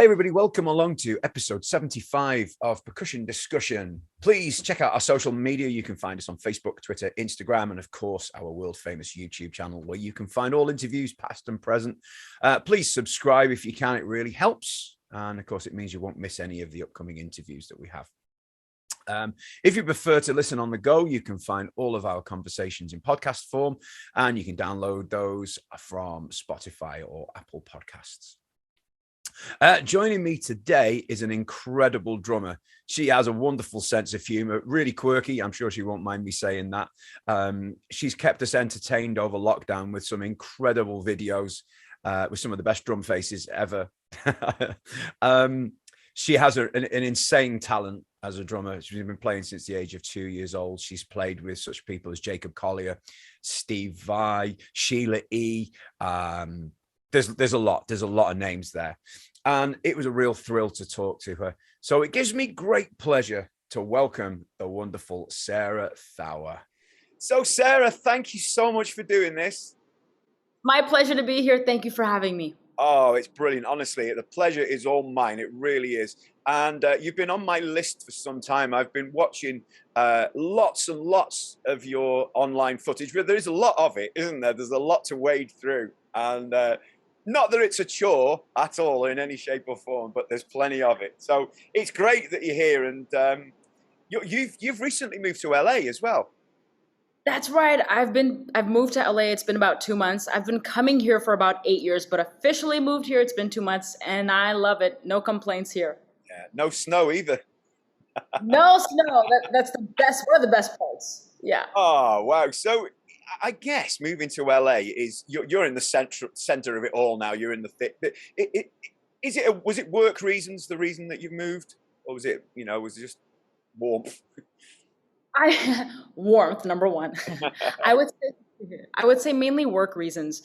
Hey, everybody, welcome along to episode 75 of Percussion Discussion. Please check out our social media. You can find us on Facebook, Twitter, Instagram, and of course, our world famous YouTube channel where you can find all interviews, past and present. Please subscribe if you can, it really helps. And of course, it means you won't miss any of the upcoming interviews that we have. If you prefer to listen on the go, you can find all of our conversations in podcast form, and you can download those from Spotify or Apple Podcasts. Joining me today is an incredible drummer. She has a wonderful sense of humor, really quirky. I'm sure she won't mind me saying that. She's kept us entertained over lockdown with some incredible videos with some of the best drum faces ever. She has an insane talent as a drummer. She's been playing since the age of 2 years old. She's played with such people as Collier, Steve Vai, Sheila E. There's a lot of names there. And it was a real thrill to talk to her. So it gives me great pleasure to welcome the wonderful Sarah Thawer. So Sarah, thank you so much for doing this. My pleasure to be here. Thank you for having me. Oh, it's brilliant. Honestly, the pleasure is all mine. It really is. And you've been on my list for some time. I've been watching lots and lots of your online footage. But there is a lot of it, isn't there? There's a lot to wade through. And not that it's a chore at all in any shape or form, but there's plenty of it. So it's great that you're here. And you've recently moved to LA as well. That's right. I've moved to LA. It's been about 2 months. I've been coming here for about 8 years, but officially moved here. It's been 2 months and I love it. No complaints here. Yeah, no snow either. No snow. That's the best, one of the best parts. Yeah. Oh, wow. So I guess moving to LA is you're in the center of it all now. You're in the thick. Was it work reasons, the reason that you've moved? Or was it, was it just warmth? Warmth, number one. I would say mainly work reasons.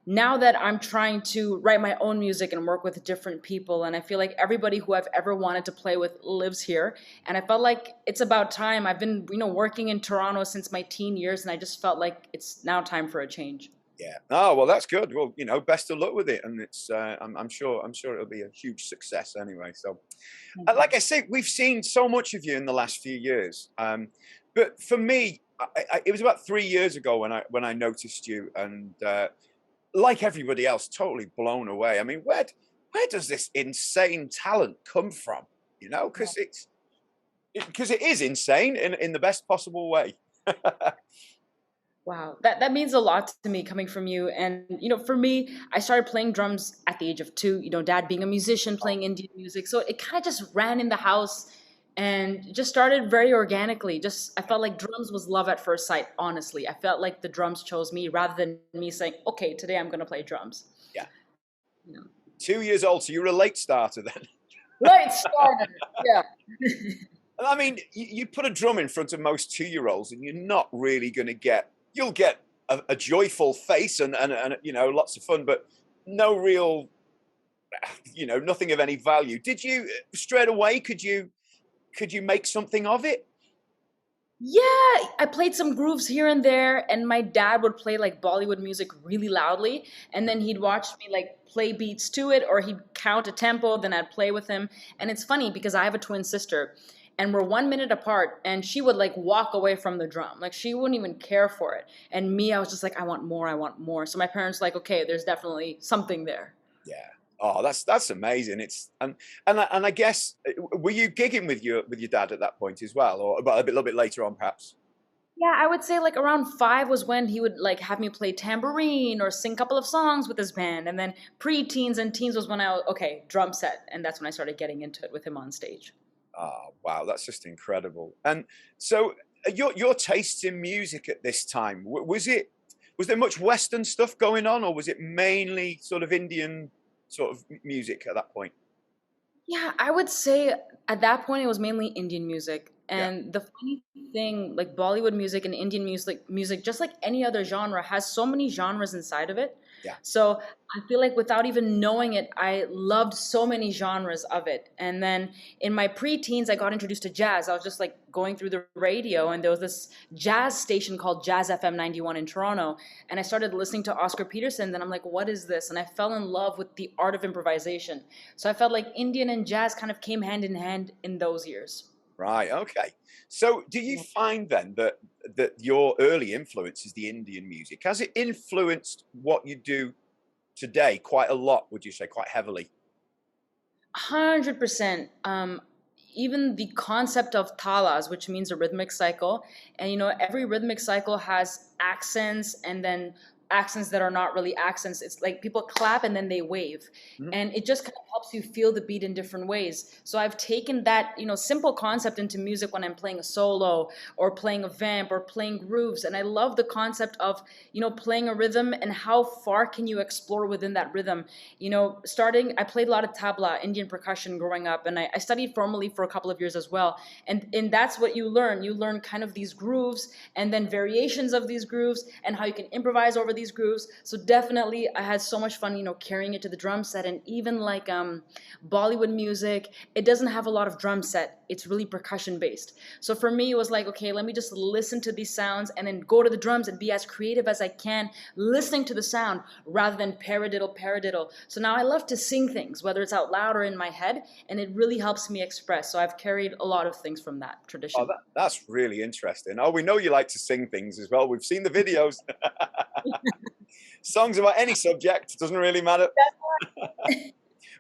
Now that I'm trying to write my own music and work with different people, and I feel like everybody who I've ever wanted to play with lives here, and I felt like it's about time. I've been, working in Toronto since my teen years, and I just felt like it's now time for a change. Yeah. Oh, well, that's good. Well, best of luck with it, and it's I'm sure it'll be a huge success anyway. So, like I say, we've seen so much of you in the last few years, but for me, it was about 3 years ago when I noticed you, and like everybody else, totally blown away. I mean, where does this insane talent come from? Because it is insane in the best possible way. Wow, that means a lot to me coming from you. And, for me, I started playing drums at the age of 2, dad being a musician, playing Indian music. So it kind of just ran in the house and just started very organically. I felt like drums was love at first sight, honestly. I felt like the drums chose me rather than me saying, okay, today I'm going to play drums. Yeah. 2 years old, so you're a late starter then. Late starter, yeah. I mean, you put a drum in front of most 2-year-olds and you're not really going to you'll get a joyful face and lots of fun, but no real, nothing of any value. Did you straight away, could you make something of it? Yeah, I played some grooves here and there, and my dad would play like Bollywood music really loudly, and then he'd watch me like play beats to it, or he'd count a tempo, then I'd play with him. And it's funny because I have a twin sister, and we're 1 minute apart, and she would like walk away from the drum. Like she wouldn't even care for it. And me, I was just like, I want more. So my parents were like, okay, there's definitely something there. Yeah. Oh, that's amazing. It's and I guess, were you gigging with your dad at that point as well, or about a little bit later on perhaps? Yeah, I would say like around 5 was when he would like have me play tambourine or sing a couple of songs with his band. And then pre-teens and teens was when okay, drum set. And that's when I started getting into it with him on stage. Oh, wow. That's just incredible. And so your tastes in music at this time, was there much Western stuff going on, or was it mainly sort of Indian sort of music at that point? Yeah, I would say at that point it was mainly Indian music. And the funny thing, like Bollywood music and Indian music, just like any other genre, has so many genres inside of it. Yeah. So I feel like without even knowing it, I loved so many genres of it. And then in my preteens, I got introduced to jazz. I was just like going through the radio, and there was this jazz station called Jazz FM 91 in Toronto. And I started listening to Oscar Peterson. Then I'm like, what is this? And I fell in love with the art of improvisation. So I felt like Indian and jazz kind of came hand in hand in those years. Right. Okay. So, do you find then that your early influence is the Indian music? Has it influenced what you do today quite a lot? Would you say quite heavily? 100%. Even the concept of talas, which means a rhythmic cycle, and every rhythmic cycle has accents, and then accents that are not really accents. It's like people clap and then they wave, Mhm. and it just kind of helps you feel the beat in different ways. So I've taken that simple concept into music when I'm playing a solo or playing a vamp or playing grooves, and I love the concept of playing a rhythm and how far can you explore within that rhythm. Starting, I played a lot of tabla, Indian percussion growing up, and I studied formally for a couple of years as well. And that's what you learn. You learn kind of these grooves and then variations of these grooves and how you can improvise over these grooves. So definitely I had so much fun, carrying it to the drum set. And even like Bollywood music, it doesn't have a lot of drum set. It's really percussion based. So for me, it was like, okay, let me just listen to these sounds and then go to the drums and be as creative as I can, listening to the sound rather than paradiddle. So now I love to sing things, whether it's out loud or in my head, and it really helps me express. So I've carried a lot of things from that Oh, tradition. that's really interesting. Oh, we know you like to sing things as well. We've seen the videos. Songs about any subject doesn't really matter.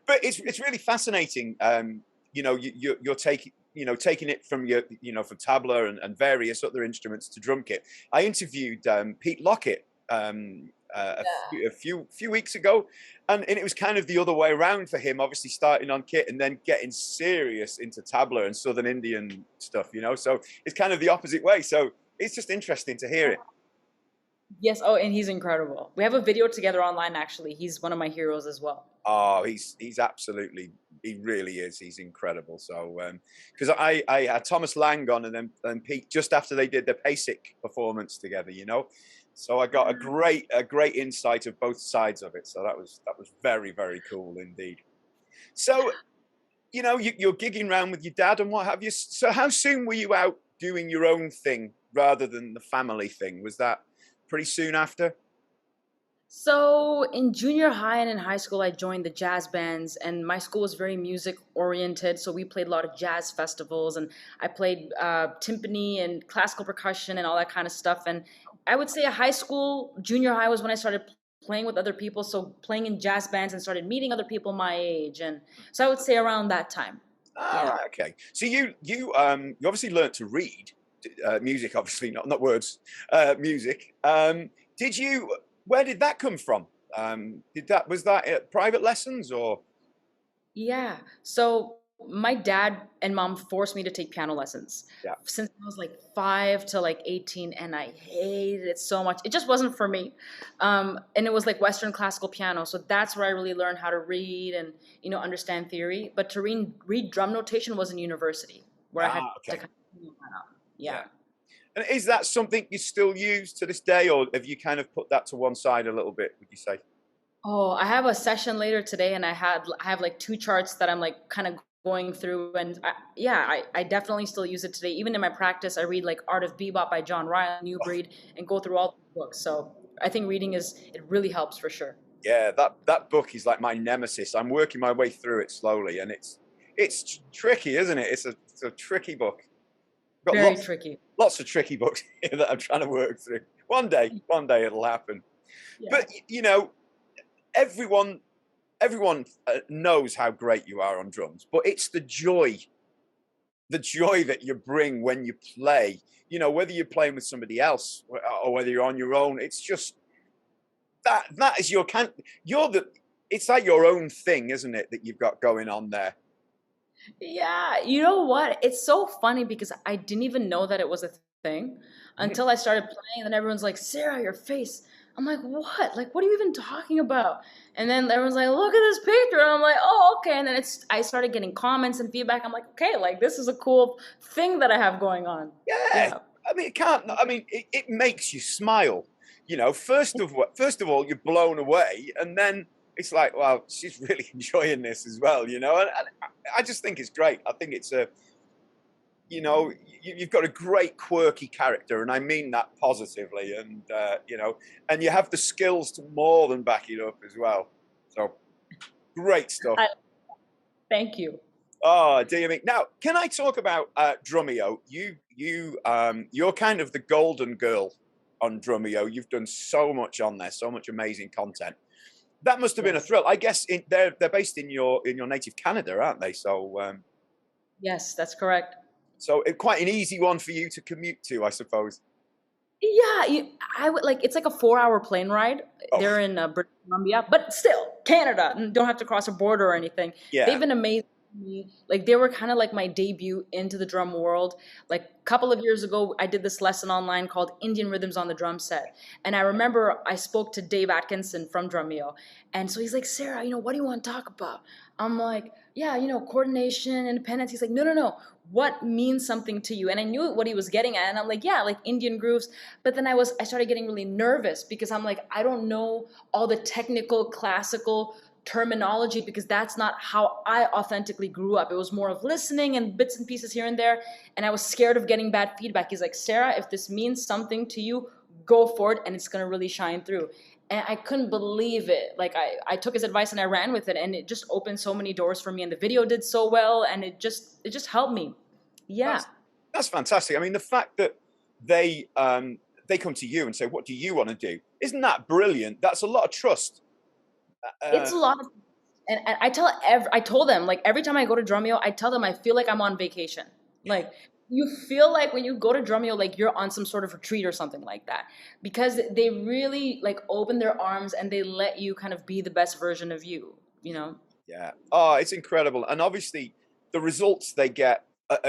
But it's really fascinating. You're taking it from from tabla and various other instruments to drum kit. I interviewed Pete Lockett a few weeks ago, and it was kind of the other way around for him. Obviously, starting on kit and then getting serious into tabla and Southern Indian stuff. So it's kind of the opposite way. So it's just interesting to hear it. Yes. Oh, and he's incredible. We have a video together online, actually. He's one of my heroes as well. Oh, he's absolutely, he really is. He's incredible. So because I had Thomas Lang on and Pete just after they did their PASIC performance together, so I got a great insight of both sides of it. So that was very, very cool indeed. So you're gigging around with your dad and what have you. So how soon were you out doing your own thing rather than the family thing? Was that pretty soon after? So in junior high and in high school, I joined the jazz bands, and my school was very music oriented. So we played a lot of jazz festivals, and I played timpani and classical percussion and all that kind of stuff. And I would say high school, junior high was when I started playing with other people. So playing in jazz bands and started meeting other people my age. And so I would say around that time. All Yeah. right, okay. So you obviously learned to read music, obviously not words, music. Did you? Where did that come from? Was that private lessons or? Yeah. So my dad and mom forced me to take piano lessons Yeah. since I was like 5 to like 18, and I hated it so much. It just wasn't for me. And it was like Western classical piano. So that's where I really learned how to read and, understand theory. But to read drum notation was in university where I had to Okay. kind of figure that out. Yeah. Yeah. And is that something you still use to this day, or have you kind of put that to one side a little bit? Would you say? Oh, I have a session later today, and I have like two charts that I'm like kind of going through, and I definitely still use it today. Even in my practice, I read like Art of Bebop by John Ryle, New Breed, and go through all the books. So I think reading it really helps for sure. Yeah, that book is like my nemesis. I'm working my way through it slowly, and it's tricky, isn't it? It's a tricky book. Got Very tricky. lots of tricky books that I'm trying to work through. One day it'll happen. Yeah. But everyone knows how great you are on drums, but it's the joy that you bring when you play. Whether you're playing with somebody else or whether you're on your own, it's just that is it's like your own thing, isn't it, that you've got going on there. Yeah, you know what? It's so funny because I didn't even know that it was a thing until I started playing, and then everyone's like, "Sarah, your face." I'm like, "What? Like, what are you even talking about?" And then everyone's like, "Look at this picture." And I'm like, "Oh, okay." And then I started getting comments and feedback. I'm like, "Okay, like this is a cool thing that I have going on." Yeah, Yeah. I mean, it can't. I mean, it makes you smile. you know, first of all, you're blown away, and then it's like, wow, she's really enjoying this as well, you know. And I just think it's great. I think it's a, you know, you've got a great quirky character, and I mean that positively, and you know, and you have the skills to more than back it up as well. So great stuff. Thank you. Oh, dear me. Now, can I talk about drumeo? You're kind of the golden girl on drumeo. You've done so much on there, so much amazing content. That must have been a Yes. thrill. I guess they're based in your native Canada, aren't they? So Yes, that's correct. so quite an easy one for you to commute to, I suppose. Yeah, I would like it's like a 4 hour plane ride. Oh, They're in British Columbia, but still Canada. And don't have to cross a border or anything. yeah. They've been amazing to me. Like they were kind of like my debut into the drum world. Like a couple of years ago, I did this lesson online called Indian Rhythms on the Drum Set, and I remember I spoke to Dave Atkinson from Drumeo, and so he's like, Sarah, what do you want to talk about? I'm like, yeah, coordination, independence. He's like, no, no, no. What means something to you? And I knew what he was getting at, and I'm like, yeah, like Indian grooves. But then I started getting really nervous because I'm like, I don't know all the technical classical terminology because that's not how I authentically grew up. It was more of listening and bits and pieces here and there, and I was scared of getting bad feedback. He's like, Sarah, if this means something to you, go for it, and it's gonna really shine through. And I couldn't believe it. Like I took his advice and I ran with it, and it just opened so many doors for me. And the video did so well, and it just helped me. Yeah, That's fantastic. I mean, the fact that they come to you and say, "What do you want to do?" Isn't that brilliant? That's a lot of trust. it's Uh, a lot of, and I told them like every time I go to Drumeo, I tell them I feel like I'm on vacation. Like you feel like when you go to Drumeo, like you're on some sort of retreat or something like that, because they really like open their arms and they let you kind of be the best version of you. You know. yeah. Oh, it's incredible, and obviously the results they get,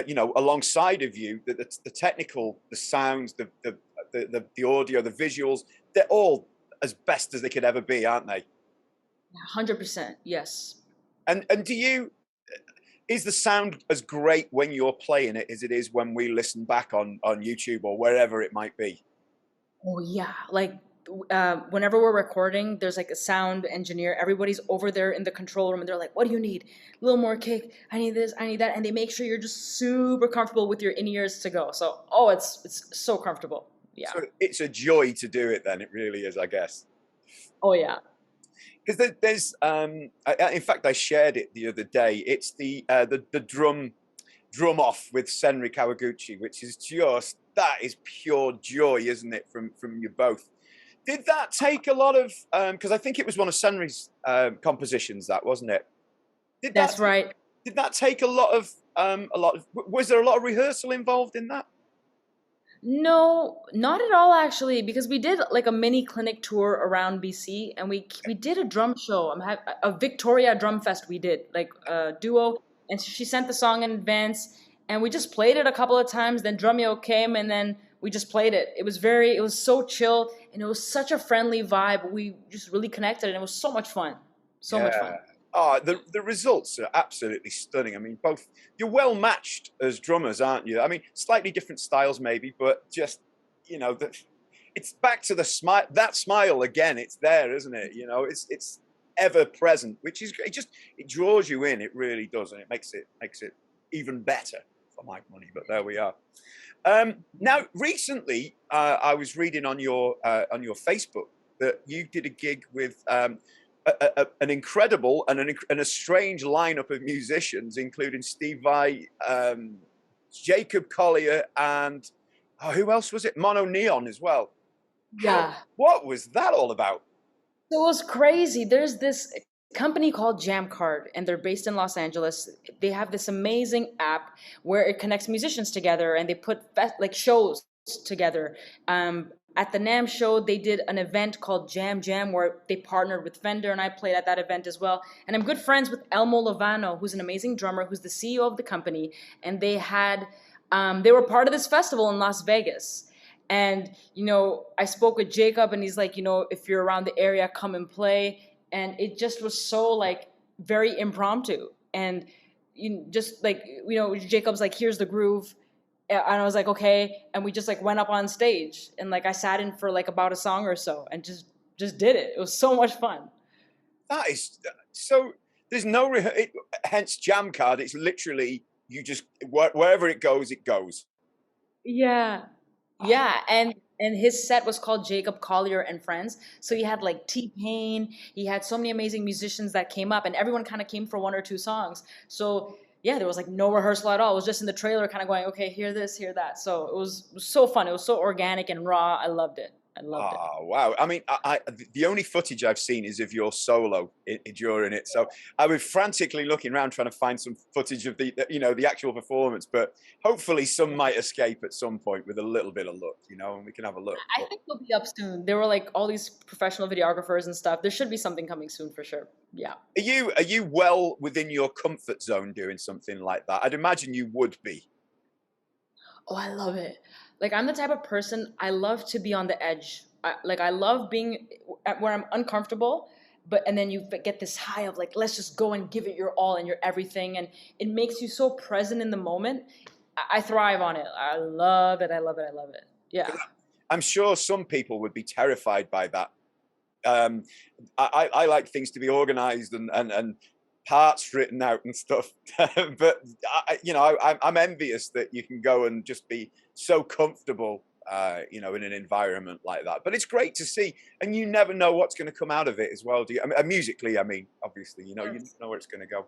you know, alongside of you, the technical, the sounds, the audio, the visuals, they're all as best as they could ever be, aren't they? 100%. Yes. And do you, is the sound as great when you're playing it as it is when we listen back on YouTube or wherever it might be? Oh yeah, like whenever we're recording, there's like a sound engineer. Everybody's over there in the control room, and they're like, "What do you need? A little more kick. I need this. I need that." And they make sure you're just super comfortable with your in ears to go. So, oh, it's so comfortable. Yeah. So it's a joy to do it. Then it really is, I guess. Oh yeah. Because there's, in fact, I shared it the other day. It's the drum off with Senri Kawaguchi, which is just, that is pure joy, isn't it? From you both. Did that take a lot of? Because I think it was one of Senri's compositions, that wasn't it? Did That's right. did that take a lot of Was there a lot of rehearsal involved in that? No, not at all actually, because we did like a mini clinic tour around BC, and we did a drum show. A Victoria Drum Fest we did, like a duo, and she sent the song in advance, and we just played it a couple of times. Then Drumeo came, and then we just played it. It was so chill, and it was such a friendly vibe. We just really connected, and it was so much fun, so much fun. Yeah. Oh, the results are absolutely stunning. I mean, both, you're well matched as drummers, aren't you? I mean, slightly different styles maybe, but just, you know, it's back to the smile. That smile again. It's there, isn't it? You know, it's ever present, which is great. It draws you in. It really does, and it makes it even better for my money. But there we are. Now, recently, I was reading on your Facebook that you did a gig with an incredible and a strange lineup of musicians, including Steve Vai, Jacob Collier, and who else was it? Mono Neon as well. Yeah. What was that all about? So it was crazy. There's this company called Jam Card, and they're based in Los Angeles. They have this amazing app where it connects musicians together, and they put like shows together. At the NAMM show, they did an event called Jam Jam where they partnered with Fender, and I played at that event as well. And I'm good friends with Elmo Lovano, who's an amazing drummer, who's the CEO of the company. And they were part of this festival in Las Vegas. And, I spoke with Jacob, and he's like, if you're around the area, come and play. And it just was so, like, very impromptu. And Jacob's like, here's the groove. And I was like, okay. And we just like went up on stage and like I sat in for like about a song or so and just did it. It was so much fun. That is so. There's no hence jam card. It's literally you just wherever it goes, it goes. Yeah. Yeah. And his set was called Jacob Collier and Friends. So he had like T-Pain, he had so many amazing musicians that came up and everyone kind of came for one or two songs. So yeah, there was like no rehearsal at all. It was just in the trailer kind of going, okay, hear this, hear that. So it was so fun. It was so organic and raw. I loved it. I loved it. Oh wow! I mean, the only footage I've seen is of your solo during it. So I was frantically looking around trying to find some footage of the actual performance. But hopefully, some might escape at some point with a little bit of luck, and we can have a look. I think they'll be up soon. There were like all these professional videographers and stuff. There should be something coming soon for sure. Yeah. Are you well within your comfort zone doing something like that? I'd imagine you would be. Oh, I love it. Like I'm the type of person I love to be on the edge. I love being at where I'm uncomfortable, but and then you get this high of like let's just go and give it your all and your everything, and it makes you so present in the moment. I thrive on it. I love it. I love it. I love it. Yeah. I'm sure some people would be terrified by that. Um, I like things to be organized and parts written out and stuff. But I'm envious that you can go and just be so comfortable, in an environment like that. But it's great to see, and you never know what's going to come out of it as well. Do you? I mean, musically, I mean, obviously, you never know where it's going to go.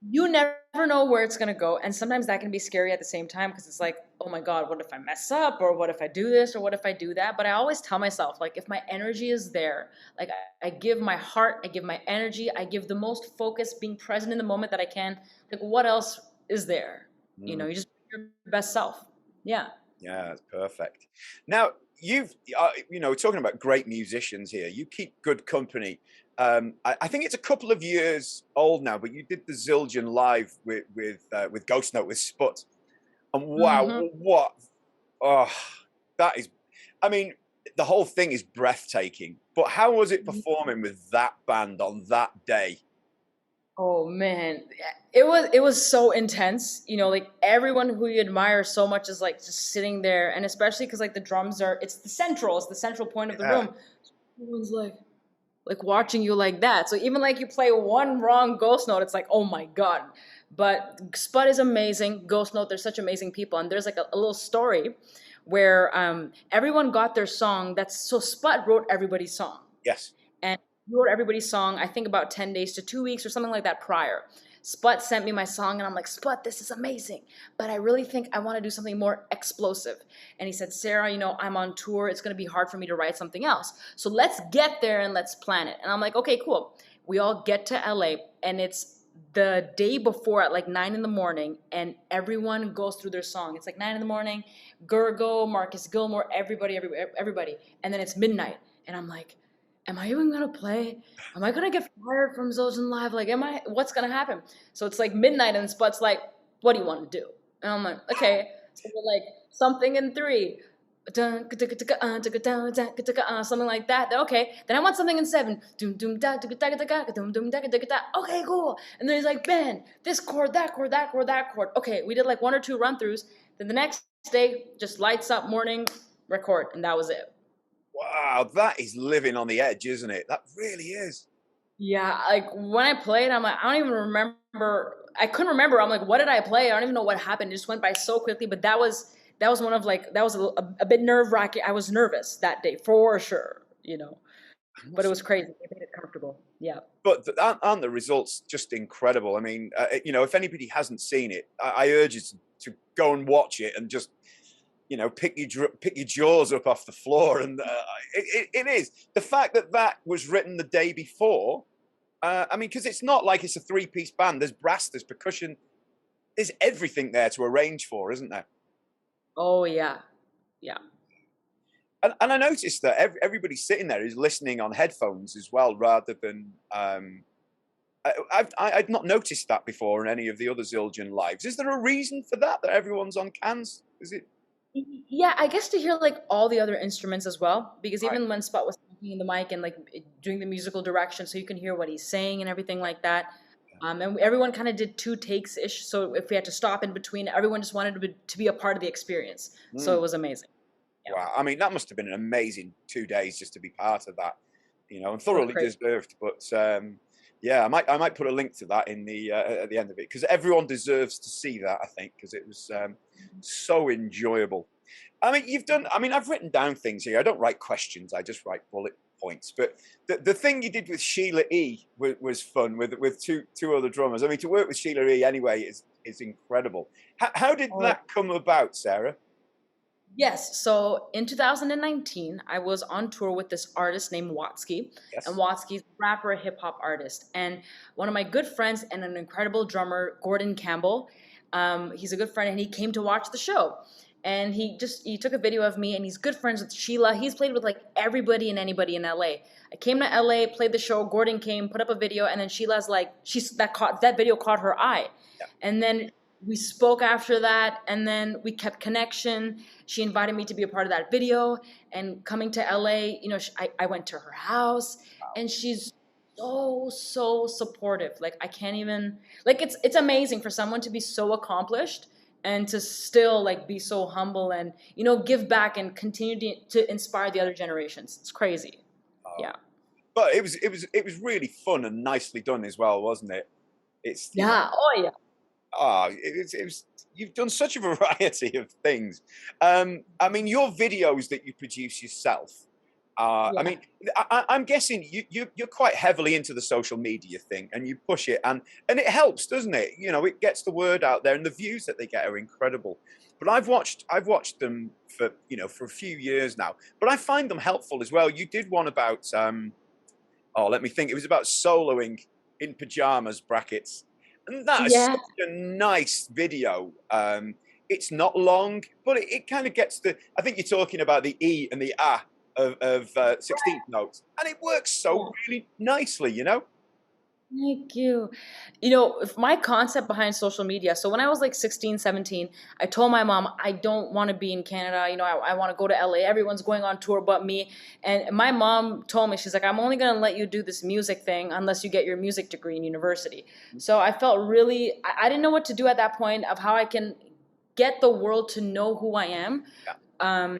You never know where it's going to go, and sometimes that can be scary at the same time because it's like, oh my god, what if I mess up, or what if I do this, or what if I do that? But I always tell myself, like, if my energy is there, like I give my heart, I give my energy, I give the most focus, being present in the moment that I can, like what else is there? You just be your best self. Yeah. Yeah, that's perfect. Now, talking about great musicians here, you keep good company. I think it's a couple of years old now, but you did the Zildjian live with Ghost Note with Sput, and wow, Hmm. what? Oh, that is. I mean, the whole thing is breathtaking. But how was it performing with that band on that day? Oh man, it was so intense. Like everyone who you admire so much is like just sitting there, and especially because like the drums are, it's the central point of the Yeah. room. Everyone's like watching you like that. So even like you play one wrong ghost note, it's like oh my god. But Spud is amazing. Ghost Note, they're such amazing people, and there's like a little story where everyone got their song. So Spud wrote everybody's song. Yes. And he wrote everybody's song, I think about 10 days to 2 weeks or something like that prior. Sput sent me my song and I'm like, Sput, this is amazing. But I really think I want to do something more explosive. And he said, Sarah, I'm on tour. It's going to be hard for me to write something else. So let's get there and let's plan it. And I'm like, okay, cool. We all get to LA and it's the day before at like 9 in the morning and everyone goes through their song. It's like 9 in the morning, Gergo, Marcus Gilmore, everybody. And then it's midnight. And I'm like, am I even gonna play? Am I gonna get fired from Zildjian Live? Like, what's gonna happen? So it's like midnight and Spud's like, what do you want to do? And I'm like, okay. So we're like, something in three. Something like that. Then okay. Then I want something in seven. Okay, cool. And then he's like, Ben, this chord, that chord, that chord, that chord. Okay, we did like one or two run throughs. Then the next day, just lights up, morning, record, and that was it. Wow, that is living on the edge, isn't it? That really is. Yeah, like when I played, I'm like, I don't even remember. I couldn't remember. I'm like, what did I play? I don't even know what happened. It just went by so quickly. But that was one of like that was a bit nerve wracking. I was nervous that day for sure. But it was crazy. It made it comfortable. Yeah. But aren't the results just incredible? I mean, if anybody hasn't seen it, I urge you to go and watch it and just pick your jaws up off the floor. And it is the fact that was written the day before. I mean, because it's not like it's a three-piece band. There's brass, there's percussion, there's everything there to arrange for, isn't there? Oh yeah. Yeah. And I noticed that everybody sitting there is listening on headphones as well, rather than. I'd not noticed that before in any of the other Zildjian lives. Is there a reason for that? That everyone's on cans? Is it? Yeah, I guess to hear like all the other instruments as well, because Right. even when Spot was talking in the mic and like doing the musical direction, so you can hear what he's saying and everything like that. And everyone kind of did 2 takes ish. So if we had to stop in between, everyone just wanted to be a part of the experience. So it was amazing. Yeah. Wow. I mean, that must have been an amazing 2 days just to be part of that, and thoroughly Great. deserved. But yeah, I might put a link to that in the at the end of it, because everyone deserves to see that, I think, because it was so enjoyable. I mean, I've written down things here. I don't write questions. I just write bullet points. But the thing you did with Sheila E was fun with two other drummers. I mean, to work with Sheila E anyway is incredible. How did that come about, Sarah? Yes. So in 2019, I was on tour with this artist named Watsky. Yes. And Watsky's a rapper, hip hop artist. And one of my good friends and an incredible drummer, Gordon Campbell, he's a good friend, and he came to watch the show. And he took a video of me, and he's good friends with Sheila. He's played with like everybody and anybody in LA. I came to LA, played the show. Gordon came, put up a video, and then Sheila's like, that video caught her eye. Yeah. And then we spoke after that, and then we kept connection. She invited me to be a part of that video, and coming to LA, I went to her house, and she's so supportive. Like, I can't even, like, it's amazing for someone to be so accomplished and to still like be so humble and give back and continue to inspire the other generations. It's crazy. Yeah. But it was really fun and nicely done as well, wasn't it? It's Oh yeah. It was. You've done such a variety of things. I mean, your videos that you produce yourself. Yeah. I mean, I'm guessing you're quite heavily into the social media thing, and you push it, and it helps, doesn't it? It gets the word out there, and the views that they get are incredible. But I've watched them for a few years now, but I find them helpful as well. You did one about let me think. It was about soloing in pajamas brackets. And that is such a nice video. It's not long, but it kind of gets I think you're talking about the E and the A of 16th notes, and it works so really nicely, Thank you. If my concept behind social media, so when I was like 16, 17, I told my mom, I don't want to be in Canada. I want to go to LA. Everyone's going on tour but me. And my mom told me, she's like, I'm only going to let you do this music thing unless you get your music degree in university. So I felt really, I didn't know what to do at that point of how I can get the world to know who I am. Yeah.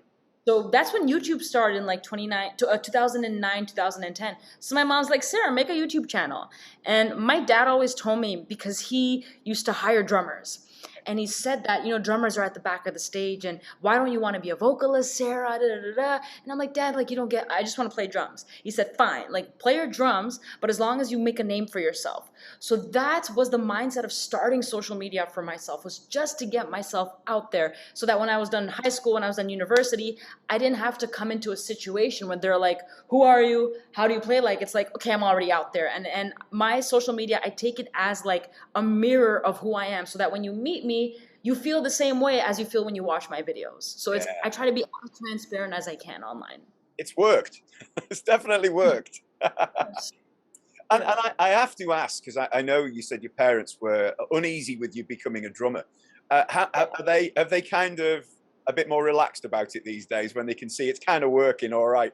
So that's when YouTube started in like 2009, 2010. So my mom's like, Sarah, make a YouTube channel. And my dad always told me, because he used to hire drummers. And he said that, drummers are at the back of the stage, and why don't you want to be a vocalist, Sarah? Da, da, da, da. And I'm like, Dad, like, I just want to play drums. He said, fine, like, play your drums, but as long as you make a name for yourself. So that was the mindset of starting social media for myself, was just to get myself out there, so that when I was done high school, when I was done university, I didn't have to come into a situation where they're like, who are you? How do you play? Like, it's like, okay, I'm already out there. And my social media, I take it as like a mirror of who I am, so that when you meet me, you feel the same way as you feel when you watch my videos. So I try to be as transparent as I can online. It's worked. It's definitely worked. And I have to ask, because I know you said your parents were uneasy with you becoming a drummer. Have they kind of a bit more relaxed about it these days, when they can see it's kind of working all right?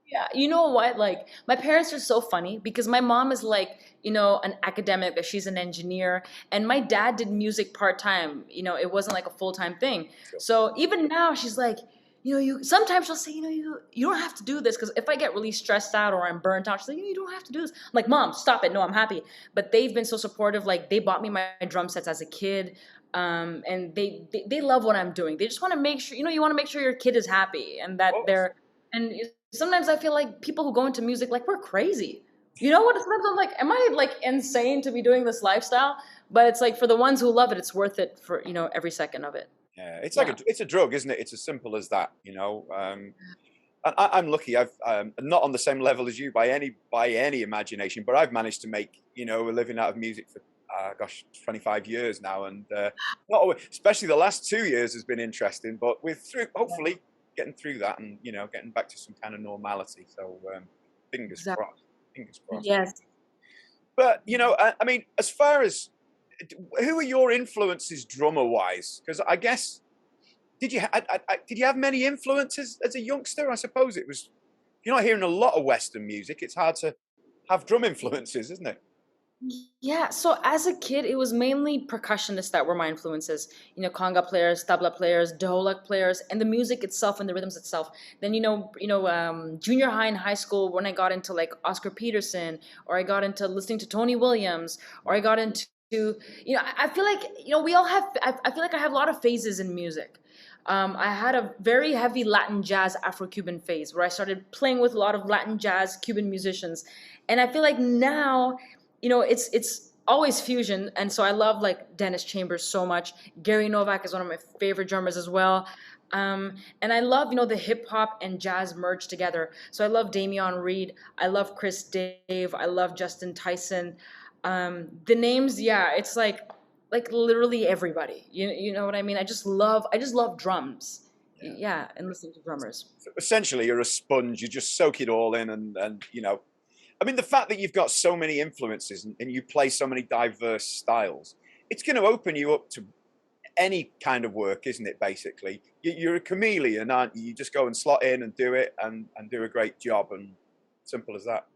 Yeah, you know what? Like, my parents are so funny, because my mom is like, an academic. She's an engineer, and my dad did music part-time. It wasn't like a full-time thing. Sure. So even now, she's like, sometimes she'll say, you don't have to do this, because if I get really stressed out or I'm burnt out, she's like, you don't have to do this. I'm like, Mom, stop it. No, I'm happy. But they've been so supportive. Like, they bought me my drum sets as a kid. And they love what I'm doing. They just want to make sure, you want to make sure your kid is happy, and that and sometimes I feel like people who go into music, like, we're crazy. Sometimes I'm like, am I like insane to be doing this lifestyle? But it's like, for the ones who love it, it's worth it for, every second of it. Yeah, it's like it's a drug, isn't it? It's as simple as that, I'm lucky. I'm not on the same level as you by any imagination, but I've managed to make, a living out of music for 25 years now, and not always, especially the last 2 years has been interesting, but hopefully getting through that, and getting back to some kind of normality. So fingers crossed. Fingers crossed. Yes. But I mean, as far as, who are your influences drummer wise? Because I guess, did you have many influences as a youngster? I suppose it was, you're not hearing a lot of Western music. It's hard to have drum influences, isn't it? Yeah, so as a kid, it was mainly percussionists that were my influences. Conga players, tabla players, dholak players, and the music itself and the rhythms itself. Then junior high and high school when I got into like Oscar Peterson, or I got into listening to Tony Williams, or I got into I feel like we all have. I feel like I have a lot of phases in music. I had a very heavy Latin jazz Afro-Cuban phase where I started playing with a lot of Latin jazz Cuban musicians, and I feel like now it's always fusion, and so I love like Dennis Chambers so much. Gary Novak is one of my favorite drummers as well. And I love the hip hop and jazz merged together. So I love Damian Reed, I love Chris Dave, I love Justin Tyson. The names, yeah, it's like literally everybody. You know what I mean? I just love drums. Yeah. Yeah, and listening to drummers. So essentially, you're a sponge. You just soak it all in, and I mean, the fact that you've got so many influences and you play so many diverse styles, it's going to open you up to any kind of work, isn't it? Basically, you're a chameleon, aren't you? You just go and slot in and do it and do a great job, and simple as that.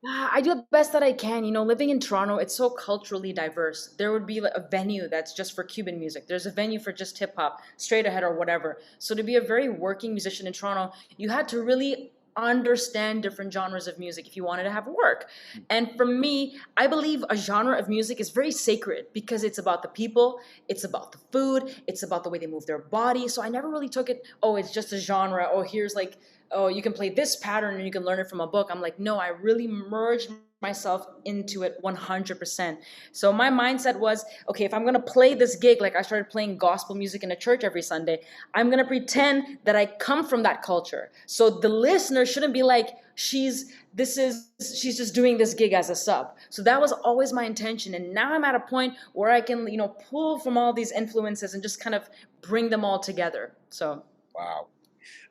I do the best that I can. Living in Toronto, it's so culturally diverse. There would be like a venue that's just for Cuban music. There's a venue for just hip hop, straight ahead or whatever. So to be a very working musician in Toronto, you had to really understand different genres of music if you wanted to have work. And for me, I believe a genre of music is very sacred because it's about the people, it's about the food, it's about the way they move their body. So I never really took it, oh, it's just a genre. Oh, here's like oh, you can play this pattern and you can learn it from a book. I'm like, no, I really merged myself into it 100%. So my mindset was, okay, if I'm going to play this gig, like I started playing gospel music in a church every Sunday, I'm going to pretend that I come from that culture. So the listener shouldn't be like, she's just doing this gig as a sub. So that was always my intention. And now I'm at a point where I can, pull from all these influences and just kind of bring them all together. So Wow.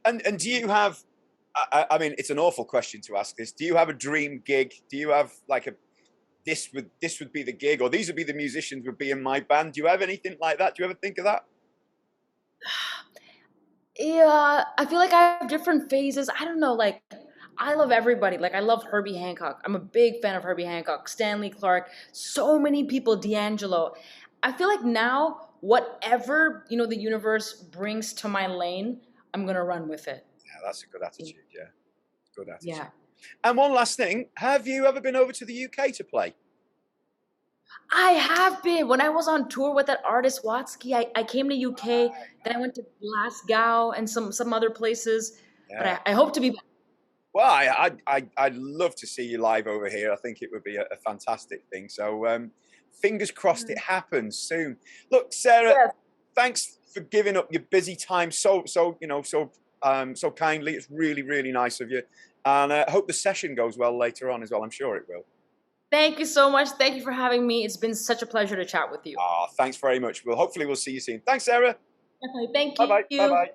And do you have? I mean, it's an awful question to ask this. Do you have a dream gig? Do you have like a this would be the gig, or these would be the musicians would be in my band? Do you have anything like that? Do you ever think of that? yeah, I feel like I have different phases. I don't know, like I love everybody. Like I love Herbie Hancock. I'm a big fan of Herbie Hancock, Stanley Clark, so many people, D'Angelo. I feel like now whatever, the universe brings to my lane, I'm gonna run with it. Yeah, that's a good attitude. Yeah, good attitude. Yeah. And one last thing, have you ever been over to the UK to play? I have been. When I was on tour with that artist Watsky, I came to UK, then I went to Glasgow and some other places. But Yeah. I hope to be back. Well, I'd love to see you live over here. I think it would be a fantastic thing. So fingers crossed it happens soon. Look, Sarah, Yes. thanks for giving up your busy time so kindly. It's really, really nice of you. And I hope the session goes well later on as well. I'm sure it will. Thank you so much. Thank you for having me. It's been such a pleasure to chat with you. Thanks very much. Hopefully we'll see you soon. Thanks, Sarah. Definitely. Thank Bye bye. Bye you. bye.